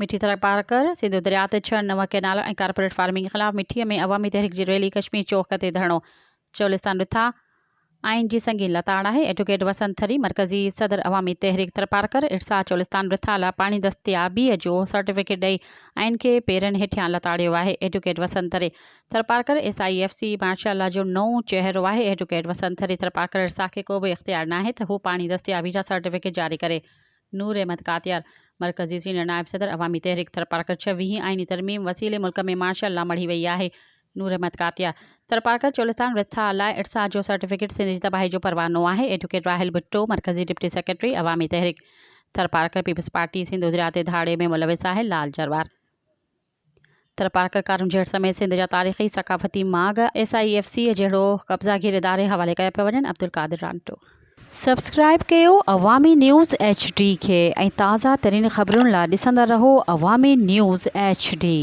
मिठी तरपारकर सिंधु दरिया ते 6 नव कैनाल ऐं कारपोरेट फार्मिंग के ख़िलाफ़ मिठीअ में अवामी तहरीक जी रैली कश्मीर चौक ते धरणो चोलिस्तान रिथा आइन जी संगीन लताड़ है। एडवोकेट वसंत थरी मरकज़ी सदर अवामी तहरीक तरपारकर इरसा चोलिस्तान रिथा ला पानी दस्तियाबी जो सर्टिफिकेट ॾेई आइन के पेरन हेठियां लताड़ियो है। एडवोकेट वसंत थरी तरपारकर SIFC मार्शल जो नओं चेहरो है। एडवोकेट वसंत थरी तरपारकर इरसा के को भी इख्तियार ना है तो हू पानी दस्तियाबी जा सर्टिफिकेट जारी करे। नूर अहमद कातियार मरकज़ी सीनियर नायब सदर अवामी तहरीक तरपारकर 26 आइनी तरमीम वसीले मुल्क में मार्शल ला मढ़ी वही है। नूर अहमद कातियार तरपारकर चोलिस्तान रिथा लाइ इरसा जो सर्टिफिकेट सिंध जी तबाही जो परवानो है। एडवोकेट राहिल भुट्टो मरकज़ी डिप्टी सेक्रेटरी अवामी तहरीक तरपारकर पीपल्स पार्टी सिंधु दरिया ते धाड़े में मुलविस है। लाल जरवार तरपारकर कारून जेठ समेत सिंध जा तारीख़ी सकाफ़ती माग SIFC जहिड़ो कब्ज़ागीर इदारे हवाले कया पिया वञनि। अब्दुल कादिर रांटो सब्सक्राइब कयो अवामी न्यूज़ HD के ऐं ताज़ा तरीन ख़बरुनि लाइ ॾिसंदा रहो अवामी न्यूज़ HD।